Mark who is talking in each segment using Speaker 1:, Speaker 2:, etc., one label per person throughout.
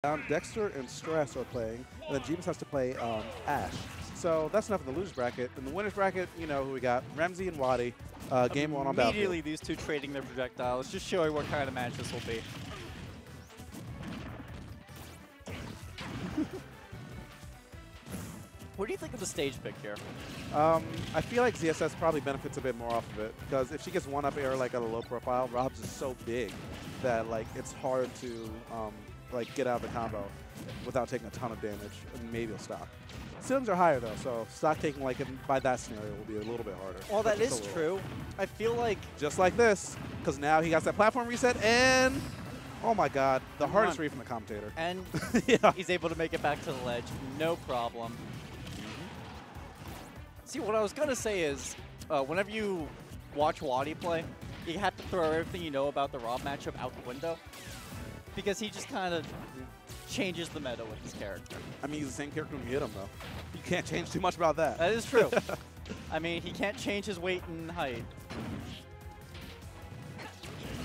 Speaker 1: Dexter and Stress are playing, and then Jeebus has to play Ash. So that's enough in the losers bracket. In the winners bracket, you know who we got: Remzi and Wadi. Game 1 on Battlefield.
Speaker 2: Immediately, these two trading their projectiles, just showing what kind of match this will be. What do you think of the stage pick here?
Speaker 1: I feel like ZSS probably benefits a bit more off of it, because if she gets one up air like at a low profile, Rob's is so big that like it's hard to like get out of the combo without taking a ton of damage, and maybe a stock. Ceilings are higher though, so stock taking like by that scenario will be a little bit harder.
Speaker 2: Well, that is true. I feel like
Speaker 1: just like this, because now he got that platform reset, and oh my god, the hardest read from the commentator.
Speaker 2: And
Speaker 1: yeah.
Speaker 2: He's able to make it back to the ledge, no problem. See, what I was going to say is, whenever you watch Wadi play, you have to throw everything you know about the Rob matchup out the window, because he just kind of changes the meta with his character.
Speaker 1: I mean, he's the same character when you hit him, though. You can't change too much about that.
Speaker 2: That is true. I mean, he can't change his weight and height.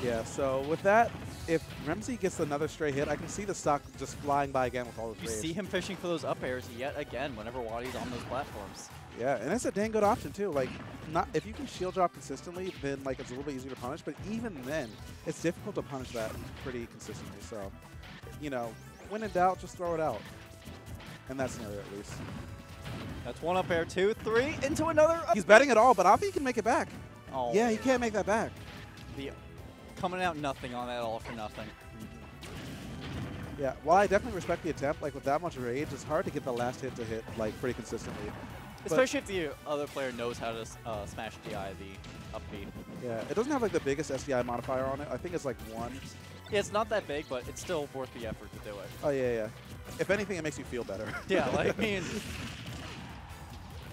Speaker 1: Yeah, so with that, if Remzi gets another straight hit, I can see the stock just flying by again with all his
Speaker 2: You
Speaker 1: rage.
Speaker 2: see him fishing for those up airs yet again whenever Wadi's on those platforms.
Speaker 1: Yeah, and it's a dang good option too. Like, not if you can shield drop consistently, then like it's a little bit easier to punish. But even then, it's difficult to punish that pretty consistently. So, you know, when in doubt, just throw it out. In that scenario, at least.
Speaker 2: That's one up air, 2, 3, into another up
Speaker 1: He's betting it all, but I don't think he can make it back.
Speaker 2: Oh.
Speaker 1: Yeah, he can't make that back.
Speaker 2: Coming out nothing on that all for nothing.
Speaker 1: Yeah, while I definitely respect the attempt, like with that much rage, it's hard to get the last hit to hit like pretty consistently.
Speaker 2: Especially if the other player knows how to smash DI the up B.
Speaker 1: Yeah, it doesn't have like the biggest SDI modifier on it. I think it's like 1.
Speaker 2: Yeah, it's not that big, but it's still worth the effort to do it.
Speaker 1: Oh yeah, yeah. If anything, it makes you feel better.
Speaker 2: Yeah, like I mean,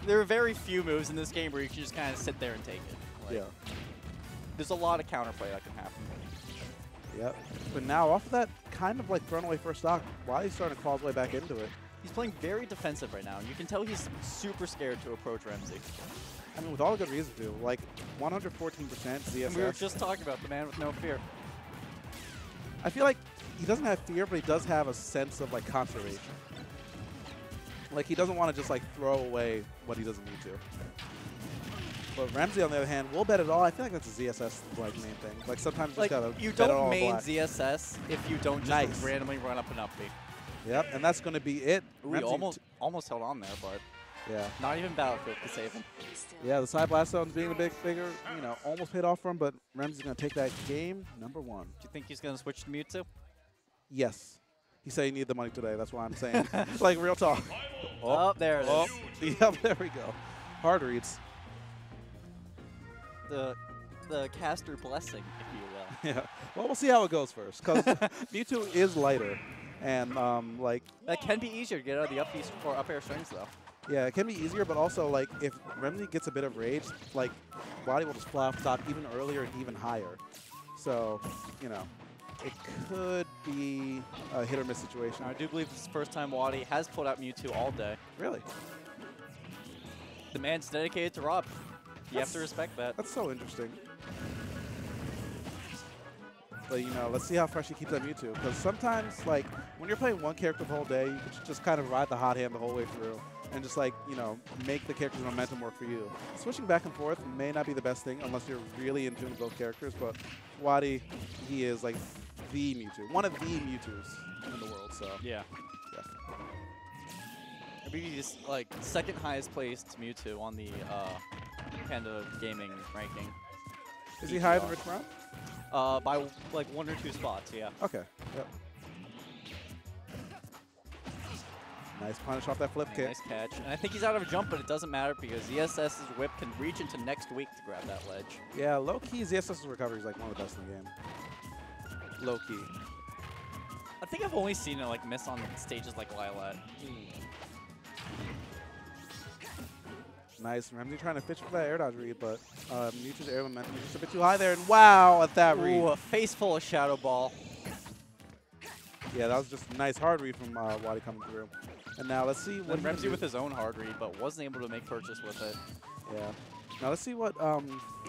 Speaker 2: there are very few moves in this game where you can just kind of sit there and take it. Like,
Speaker 1: yeah.
Speaker 2: There's a lot of counterplay that can happen.
Speaker 1: Yep. But now off of that kind of like thrown away first stock, Wadi's starting to claw his way back into it.
Speaker 2: He's playing very defensive right now, and you can tell he's super scared to approach Remzi.
Speaker 1: I mean, with all the good reason to. Like, 114% ZSS.
Speaker 2: And we were just talking about the man with no fear.
Speaker 1: I feel like he doesn't have fear, but he does have a sense of, like, conservation. Like, he doesn't want to just, like, throw away what he doesn't need to. But Remzi, on the other hand, will bet it all. I feel like that's a ZSS, like, main thing. Like, sometimes you
Speaker 2: like,
Speaker 1: just gotta
Speaker 2: you
Speaker 1: bet it all
Speaker 2: don't main
Speaker 1: black.
Speaker 2: ZSS if you don't just randomly run up an up B.
Speaker 1: Yep, and that's going to be it.
Speaker 2: Ooh, he almost held on there, but
Speaker 1: yeah,
Speaker 2: not even Battlefield to save him.
Speaker 1: Yeah, the side blast zone's being a bit bigger, you know, almost paid off for him, but Remzi's going to take that game number 1.
Speaker 2: Do you think he's going to switch to Mewtwo?
Speaker 1: Yes. He said he needed the money today. That's why I'm saying. Like, real talk.
Speaker 2: Oh, there it is.
Speaker 1: Yep, there we go. Hard reads.
Speaker 2: The caster blessing, if you will.
Speaker 1: Yeah. Well, we'll see how it goes first, because Mewtwo is lighter. And, like...
Speaker 2: That can be easier to get out of the up B or up air strings, though.
Speaker 1: Yeah, it can be easier, but also, like, if Remzi gets a bit of rage, like, Wadi will just fly off top even earlier and even higher. So, you know, it could be a hit-or-miss situation.
Speaker 2: I do believe this is the first time Wadi has pulled out Mewtwo all day.
Speaker 1: Really?
Speaker 2: The man's dedicated to Rob. You have to respect that.
Speaker 1: That's so interesting. But, you know, let's see how fresh he keeps that Mewtwo. Because sometimes, like, when you're playing one character the whole day, you can just kind of ride the hot hand the whole way through. And just, like, you know, make the character's momentum work for you. Switching back and forth may not be the best thing unless you're really in tune with both characters. But Wadi, he is, like, the Mewtwo. One of the Mewtwo's in the world, so.
Speaker 2: Yeah. I believe he's, like, second highest placed Mewtwo on the Panda Gaming ranking.
Speaker 1: Is he higher than Rich Brown?
Speaker 2: By like 1 or 2 spots, yeah.
Speaker 1: Okay. Yep. Nice punish off that flip kick.
Speaker 2: Nice catch. And I think he's out of a jump, but it doesn't matter because ZSS's whip can reach into next week to grab that ledge.
Speaker 1: Yeah, low-key, ZSS's recovery is like one of the best in the game. Low-key.
Speaker 2: I think I've only seen it like miss on stages like Lilat.
Speaker 1: Nice. Remzi trying to fish for that air dodge read, but Mewtwo's air momentum is just a bit too high there, and wow, at that read.
Speaker 2: Ooh, a face full of Shadow Ball.
Speaker 1: Yeah, that was just a nice hard read from Wadi coming through. And now let's see what
Speaker 2: Remzi with his own hard read, but wasn't able to make purchase with it.
Speaker 1: Yeah. Now let's see what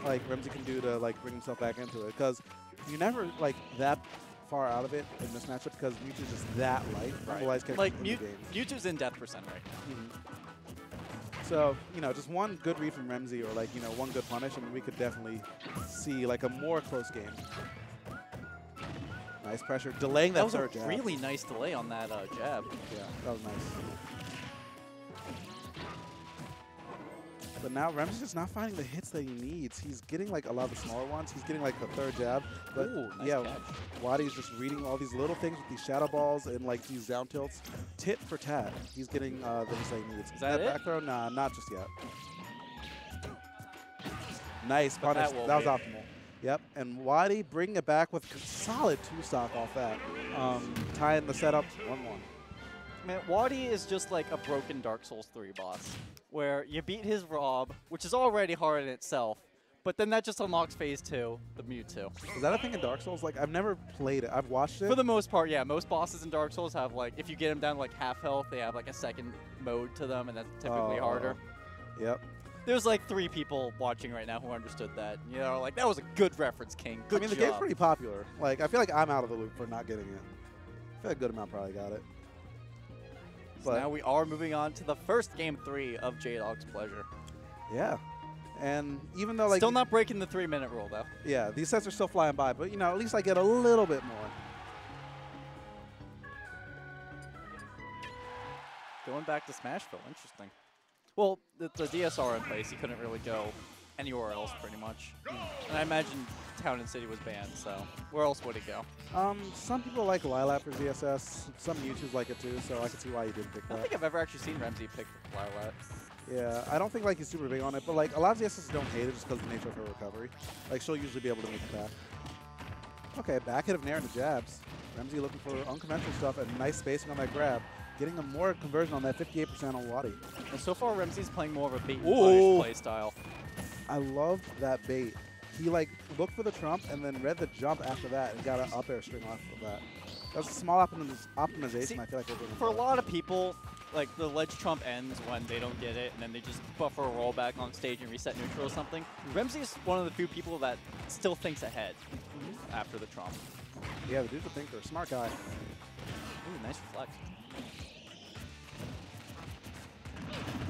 Speaker 1: like Remzi can do to like bring himself back into it, because you're never like that far out of it in this matchup because Mewtwo's just that light.
Speaker 2: Right. Like Mewtwo's in death percent right now.
Speaker 1: So, you know, just one good read from Remzi or, like, you know, one good punish, and we could definitely see, like, a more close game. Nice pressure. Delaying that third jab.
Speaker 2: That was a really nice delay on that jab.
Speaker 1: Yeah, that was nice. But now Remzi's just not finding the hits that he needs. He's getting, like, a lot of the smaller ones. He's getting, like, the third jab. But,
Speaker 2: nice
Speaker 1: yeah,
Speaker 2: catch.
Speaker 1: Wadi's just reading all these little things with these shadow balls and, like, these down tilts. Tit for tat. He's getting the hits that he needs.
Speaker 2: Is that it?
Speaker 1: Back throw? Nah, not just yet. Nice punish. That was optimal. Yep, and Wadi bringing it back with a solid 2-stock off that. Tying the setup 1-1.
Speaker 2: Man, Wadi is just like a broken Dark Souls 3 boss, where you beat his Rob, which is already hard in itself, but then that just unlocks phase 2, the Mewtwo.
Speaker 1: Is that a thing in Dark Souls? Like, I've never played it. I've watched it.
Speaker 2: For the most part, yeah. Most bosses in Dark Souls have, like, if you get them down to, like, half health, they have, like, a second mode to them, and that's typically harder.
Speaker 1: Yep.
Speaker 2: There's, like, 3 people watching right now who understood that. You know, like, that was a good reference, King. Good
Speaker 1: I mean, the
Speaker 2: job.
Speaker 1: game's pretty popular. Like, I feel like I'm out of the loop for not getting it. I feel like a good amount probably got it.
Speaker 2: So now we are moving on to the first game 3 of J-Dog's Pleasure.
Speaker 1: Yeah. And even though, like...
Speaker 2: Still not breaking the 3-minute rule, though.
Speaker 1: Yeah, these sets are still flying by, but, you know, at least I get a little bit more.
Speaker 2: Going back to Smashville, interesting. Well, the DSR in place, he couldn't really go anywhere else, pretty much. And I imagine Town and City was banned, so where else would it go?
Speaker 1: Some people like Lilac for ZSS. Some YouTubers like it too, so I can see why you didn't pick that.
Speaker 2: I don't think I've ever actually seen Remzi pick Lilac.
Speaker 1: Yeah, I don't think like he's super big on it, but like a lot of ZSS don't hate it just because of the nature of her recovery. Like she'll usually be able to make it back. Okay, back hit of Nair and the jabs. Remzi looking for unconventional stuff and nice spacing on that grab. Getting a more conversion on that 58% on Wadi.
Speaker 2: And so far, Remzi's playing more of a bait and punish play style.
Speaker 1: I love that bait. He like looked for the trump and then read the jump after that and got an up air string off of that. That was a small optimization.
Speaker 2: See,
Speaker 1: I feel like we're doing
Speaker 2: for a lot of people, like the ledge trump ends when they don't get it, and then they just buffer a rollback on stage and reset neutral or something. Remzi is one of the few people that still thinks ahead after the trump.
Speaker 1: Yeah, the dude's a thinker, smart guy.
Speaker 2: Ooh, nice reflect.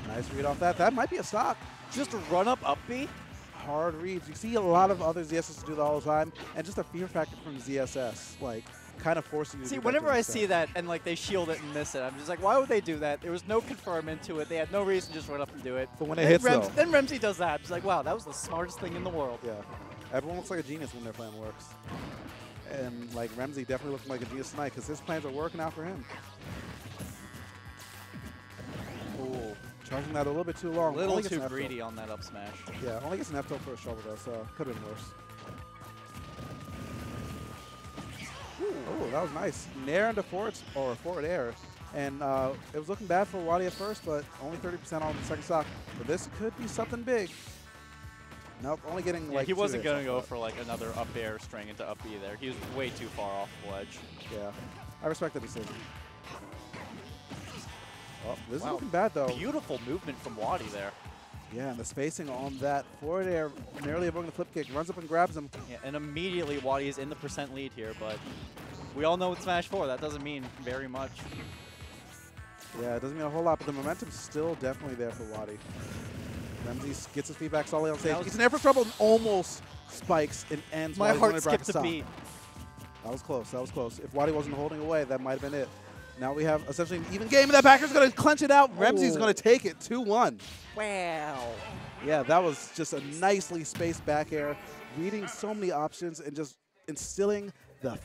Speaker 1: Nice read off that. That might be a stock.
Speaker 2: Just a run-up up B?
Speaker 1: Hard reads. You see a lot of other ZSS do that all the time, and just a fear factor from ZSS, like, kind of forcing you to
Speaker 2: see,
Speaker 1: do that
Speaker 2: whenever I see that and, like, they shield it and miss it, I'm just like, why would they do that? There was no confirm into it. They had no reason to just run up and do it.
Speaker 1: But when it hits, though.
Speaker 2: Then Remzi does that. It's like, wow, that was the smartest thing in the world.
Speaker 1: Yeah. Everyone looks like a genius when their plan works. And, like, Remzi definitely looking like a genius tonight because his plans are working out for him. Ooh. Charging that a little bit too long.
Speaker 2: A little too greedy on that up smash.
Speaker 1: Yeah, only gets an F tilt for a shovel though, so could have been worse. Oh, that was nice. Nair into forward air. And it was looking bad for Wadi at first, but only 30% on the second stock. But this could be something big. Nope, only getting like
Speaker 2: he wasn't going to go for like another up air string into up B there. He was way too far off the ledge.
Speaker 1: Yeah, I respect the decision. Oh, this is looking bad, though.
Speaker 2: Beautiful movement from Wadi there.
Speaker 1: Yeah, and the spacing on that forward air, nearly avoiding the flip kick, runs up and grabs him.
Speaker 2: Yeah, and immediately Wadi is in the % lead here, but we all know with Smash 4, that doesn't mean very much.
Speaker 1: Yeah, it doesn't mean a whole lot, but the momentum's still definitely there for Wadi. Remzi gets his feedback solidly on stage. He's in air for trouble and almost spikes and ends.
Speaker 2: My heart skipped a beat.
Speaker 1: That was close, that was close. If Wadi wasn't holding away, that might have been it. Now we have essentially an even game, and that backer's going to clench it out. Remzi's going to take it 2-1.
Speaker 2: Wow.
Speaker 1: Yeah, that was just a nicely spaced back air, reading so many options and just instilling the